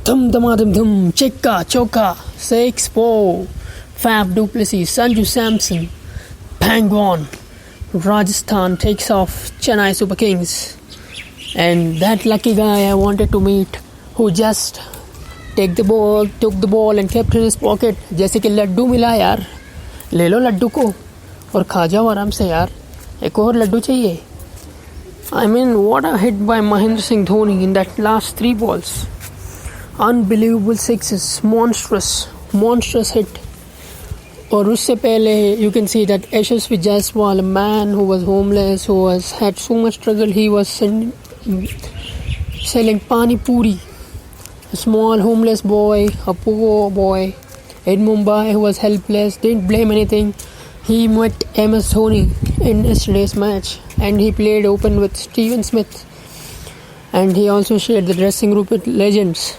Thum dum dum, Chicka, Choka, 6-4, Faf du Plessis, Sanju Samson, Pangwan, Rajasthan takes off Chennai Super Kings. And that lucky guy I wanted to meet who just took the ball and kept in his pocket. जैसे कि लड्डू मिला यार, ले लो लड्डू को और खा जाओ आराम से यार, एक और लड्डू चाहिए. I mean, what a hit by Mahendra Singh Dhoni in that last 3 balls. Unbelievable sixes, monstrous hit. और उससे पहले you can see that Yashasvi Jaiswal, a man who was homeless, who had so much struggle, he was selling pani puri. A small homeless boy, a poor boy in Mumbai who was helpless, didn't blame anything. He met MS Dhoni in yesterday's match and he played open with Steven Smith. And he also shared the dressing room with legends.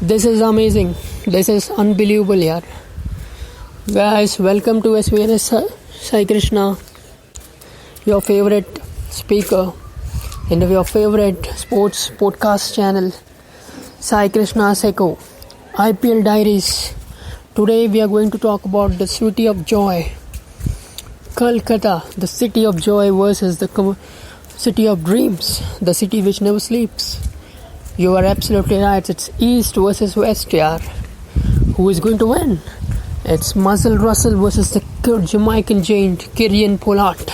This is amazing. This is unbelievable, yaar. Guys, welcome to SVNS Sai Krishna, your favorite speaker and your favorite sports podcast channel, Sai Krishna Seko, IPL Diaries. Today we are going to talk about the city of joy, Kolkata, the city of joy versus the city of dreams, the city which never sleeps. You are absolutely right. It's East versus West, yaar. Who is going to win? It's Russell versus the Jamaican giant Kieran Pollard.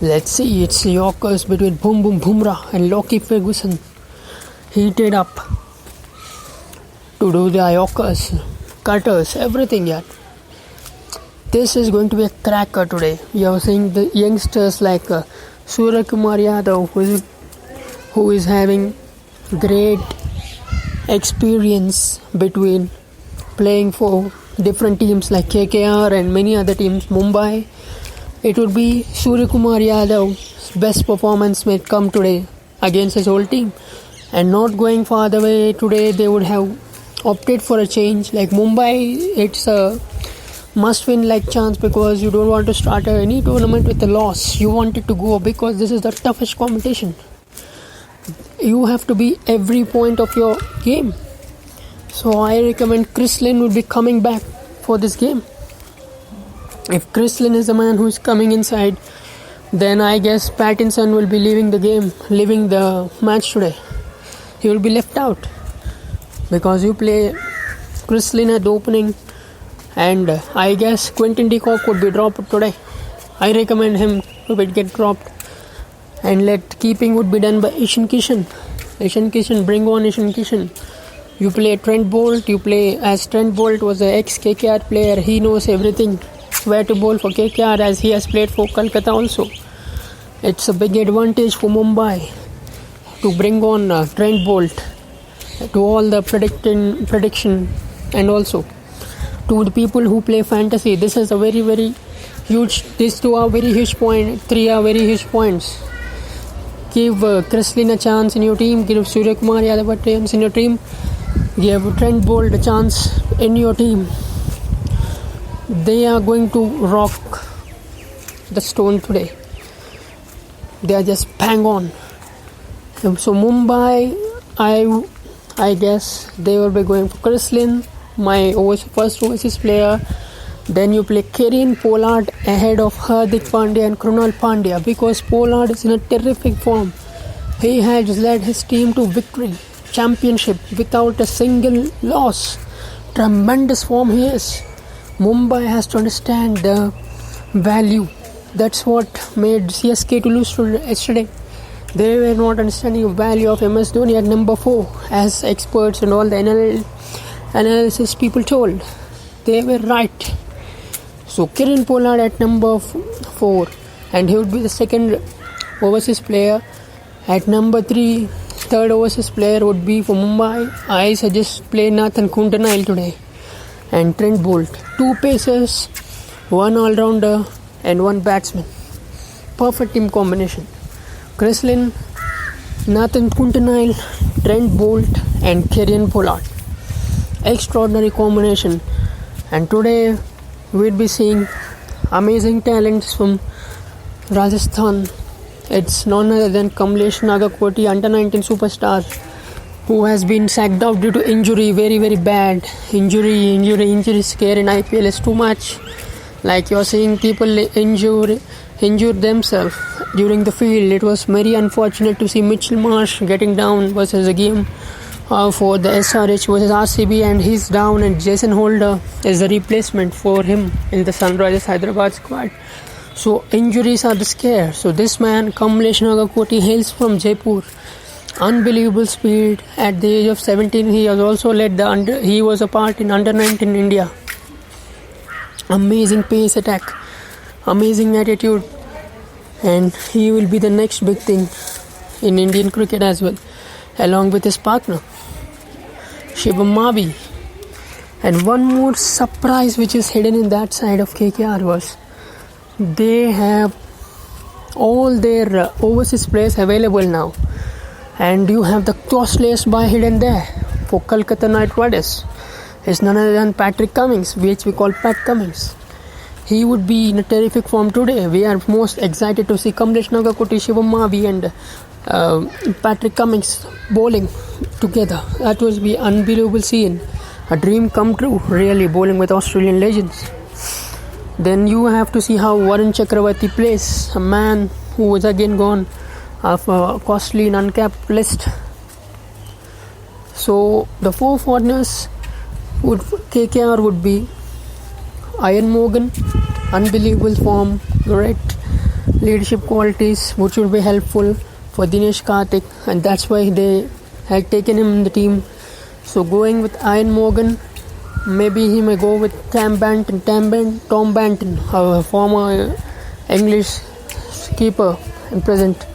Let's see. It's Yorkers between Boom Boom Bumrah and Lockie Ferguson heated up to do the Yorkers, cutters, everything, yaar. This is going to be a cracker today. You are seeing the youngsters like Surya Kumar Yadav, who is having great experience between playing for different teams like KKR and many other teams. Mumbai, it would be Surya Kumar Yadav's best performance may come today against his whole team. And not going far the way today, they would have opted for a change. Like Mumbai, it's a must-win like chance because you don't want to start any tournament with a loss. You want it to go because this is the toughest competition. You have to be every point of your game. So I recommend Chris Lynn will be coming back for this game. If Chris Lynn is the man who is coming inside, then I guess Pattinson will be leaving the match today. He will be left out because you play Chris Lynn at the opening, and I guess Quinton de Kock would be dropped today. I recommend him to get dropped, and keeping would be done by Ishan Kishan. Bring on Ishan Kishan. You play Trent Bolt. As Trent Bolt was an ex-KKR player. He knows everything where to bowl for KKR as he has played for Kolkata also. It's a big advantage for Mumbai to bring on Trent Bolt to all the prediction and also to the people who play fantasy. This is a very, very huge. These 2 are very huge points. 3 are very huge points. Give Chris Lynn a chance in your team. Give Surya Kumar Yadav a chance in your team. Give Trent Bolt a chance in your team. They are going to rock the stone today. They are just bang on. So Mumbai, I guess they will be going for Chris Lynn, my first overseas player. Then you play Kieran Pollard ahead of Hardik Pandya and Krunal Pandya because Pollard is in a terrific form. He has led his team to victory, championship without a single loss. Tremendous form he is. Mumbai has to understand the value. That's what made CSK to lose yesterday. They were not understanding the value of MS Dhoni at number 4 as experts and all the analysis people told. They were right. So Kieran Pollard at number 4, and he would be the second overseas player. At number 3, third overseas player would be for Mumbai. I suggest play Nathan Coulter-Nile today and Trent Bolt. 2 pacers, 1 all-rounder and 1 batsman. Perfect team combination. Chris Lynn, Nathan Coulter-Nile, Trent Bolt and Kieran Pollard. Extraordinary combination. And today we'll be seeing amazing talents from Rajasthan. It's none other than Kamlesh Nagakoti, under 19 superstar, who has been sacked out due to injury, very, very bad. Injury scare in IPL is too much. Like you're seeing people injure themselves during the field. It was very unfortunate to see Mitchell Marsh getting down versus a game for the SRH versus RCB, and he's down, and Jason Holder is the replacement for him in the Sunrisers Hyderabad squad. So injuries are the scare. So this man, Kamlesh Nagakoti, hails from Jaipur. Unbelievable speed at the age of 17. He has also led he was a part in under-19 India. Amazing pace attack, amazing attitude, and he will be the next big thing in Indian cricket as well, along with his partner Shivam Mavi. And one more surprise which is hidden in that side of KKR was they have all their overseas players available now. And you have the costliest buy hidden there for Kolkata Knight Riders. It's none other than Patrick Cummins, which we call Pat Cummins. He would be in a terrific form today. We are most excited to see Kamlesh Nagakoti, Shivam Mavi and Patrick Cummins bowling together. That will be unbelievable scene. A dream come true, really, bowling with Australian legends. Then you have to see how Varun Chakravarti plays, a man who was again gone of a costly and uncapped list. So the four foreigners KKR would be Ian Morgan, unbelievable form, great leadership qualities which would be helpful for Dinesh Karthik, and that's why they had taken him in the team. So going with Ian Morgan, maybe he may go with Tom Banton, a former English keeper and present.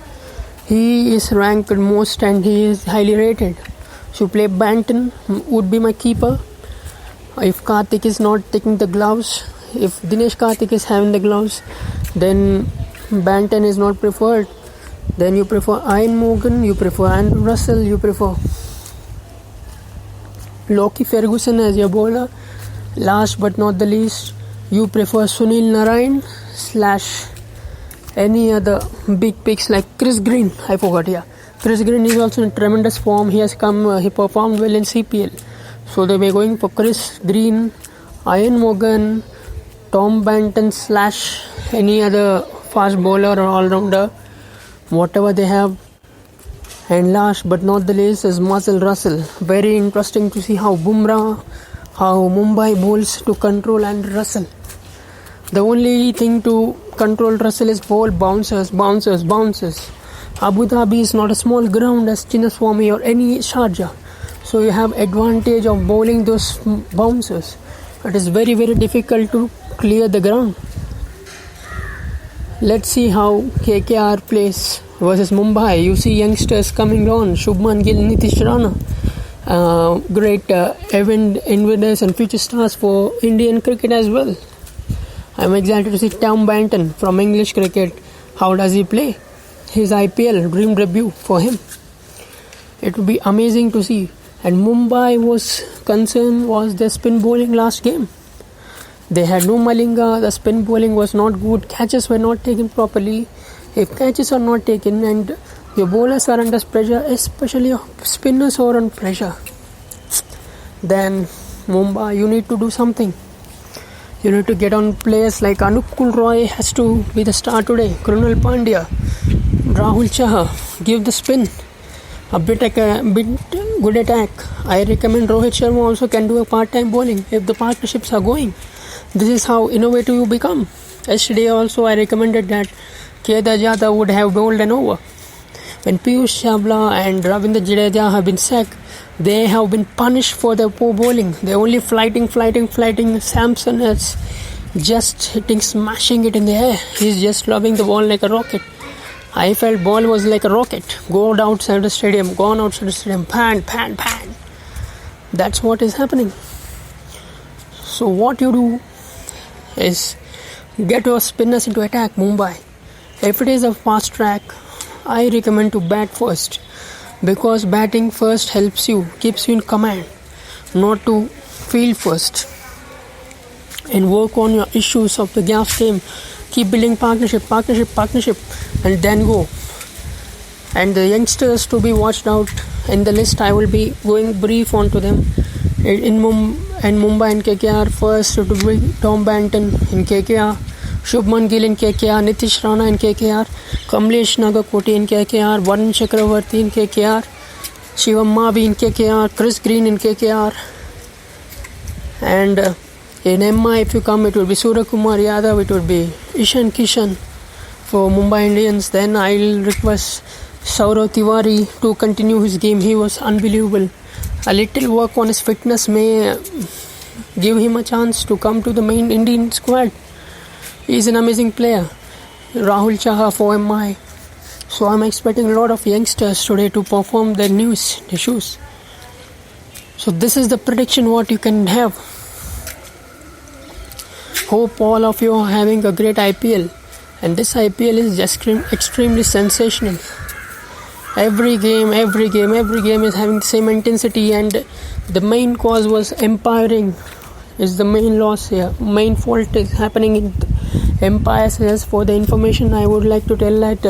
He is ranked most and he is highly rated. So play Banton would be my keeper. If Karthik is not taking the gloves, if Dinesh Karthik is having the gloves, then Banton is not preferred. Then you prefer Ian Morgan, you prefer Andrew Russell, you prefer Lockie Ferguson as your bowler. Last but not the least, you prefer Sunil Narayan / any other big picks like Chris Green. Chris Green is also in tremendous form. He performed well in CPL. So they were going for Chris Green, Ian Morgan, Tom Banton / any other fast bowler or all-rounder, whatever they have. And last but not the least is Marcel Russell. Very interesting to see how Mumbai bowls to control Andrew Russell. The only thing to control Russell is ball bouncers. Abu Dhabi is not a small ground as Chinnaswamy or any Sharjah. So you have advantage of bowling those bouncers. It is very, very difficult to clear the ground. Let's see how KKR plays versus Mumbai. You see youngsters coming on, Shubman Gill, Nitish Rana, great invaders and future stars for Indian cricket as well. I'm excited to see Tom Banton from English cricket. How does he play? His IPL dream debut for him. It would be amazing to see. And Mumbai was their spin bowling last game. They had no Malinga, the spin bowling was not good, catches were not taken properly. If catches are not taken and your bowlers are under pressure, especially spinners are on pressure, then Mumbai, you need to do something. You need to get on players like Anupkul Roy has to be the star today, Krunal Pandya, Rahul Chahar, give the spin, a bit good attack. I recommend Rohit Sharma also can do a part-time bowling if the partnerships are going. This is how innovative you become. Yesterday also I recommended that Kedar Jadhav would have bowled an over. When Piyush Chawla and Ravindra Jadeja have been sacked, they have been punished for their poor bowling. They're only flighting. Samson is just smashing it in the air. He's just lobbing the ball like a rocket. I felt ball was like a rocket. Gone outside the stadium, pan. That's what is happening. So what you do is get your spinners into attack, Mumbai. If it is a fast track, I recommend to bat first, because batting first helps you, keeps you in command, not to field first. And work on your issues of the gas game. Keep building partnership, and then go. And the youngsters to be watched out in the list. I will be going brief onto them. In Mumbai and KKR, first it will be Tom Banton in KKR, Shubman Gill in KKR, Nitish Rana in KKR, Kamlesh Nagakoti in KKR, Varun Chakravarti in KKR, Shivam Mavi in KKR, Chris Green in KKR, and in MI, if you come, it will be Surya Kumar Yadav, it will be Ishan Kishan for Mumbai Indians. Then I'll request Saurav Tiwari to continue his game. He was unbelievable. A little work on his fitness may give him a chance to come to the main Indian squad. He is an amazing player. Rahul Chaha for MI. So I'm expecting a lot of youngsters today to perform their shoes. So this is the prediction what you can have. Hope all of you are having a great IPL. And this IPL is just extremely sensational. Every game is having the same intensity, and the main cause was umpiring is the main loss here. Main fault is happening in umpires. As for the information, I would like to tell that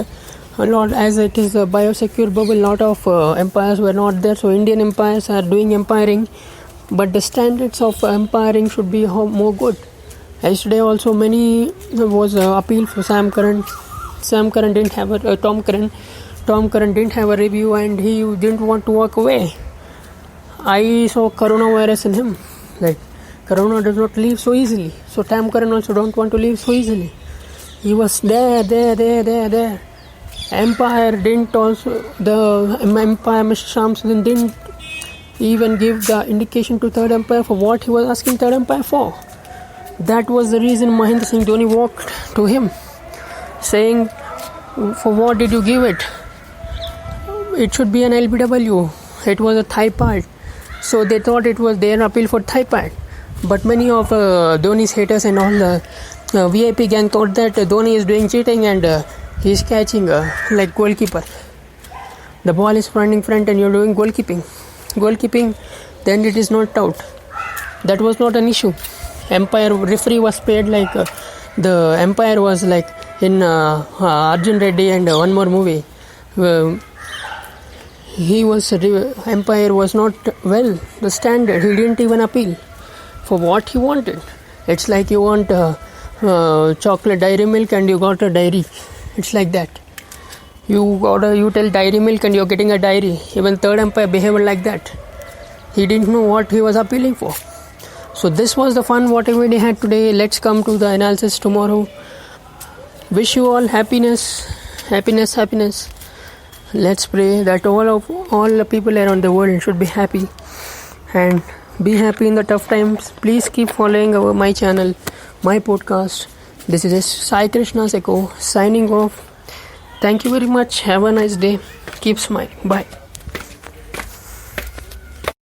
a lot, as it is a biosecure bubble, a lot of umpires were not there. So Indian umpires are doing umpiring, but the standards of umpiring should be more good. Yesterday also was appeal for Sam Curran. Tom Curran didn't have a review, and he didn't want to walk away. I saw coronavirus in him. Like, corona does not leave so easily. So Tom Curran also don't want to leave so easily. He was there. Umpire Mr. Shamsuddin didn't even give the indication to third umpire for what he was asking third umpire for. That was the reason Mahendra Singh Dhoni walked to him, saying, for what did you give it? It should be an LBW. It was a thigh pad. So they thought it was their appeal for thigh pad. But many of Dhoni's haters and all the VIP gang thought that Dhoni is doing cheating and he's catching like goalkeeper. The ball is running front and you're doing goalkeeping, then it is not out. That was not an issue. Referee was paid like the umpire was like in Arjun Reddy and one more movie. Umpire was not well the standard. He didn't even appeal for what he wanted. It's like you want chocolate dairy milk and you got a dairy. It's like that. You tell dairy milk and you're getting a dairy. Even third umpire behaved like that. He didn't know what he was appealing for. So this was the fun whatever we had today. Let's come to the analysis tomorrow. Wish you all happiness. Let's pray that all the people around the world should be happy and be happy in the tough times. Please keep following my channel, my podcast. This is Sai Krishna Seko signing off. Thank you very much. Have a nice day. Keep smiling. Bye.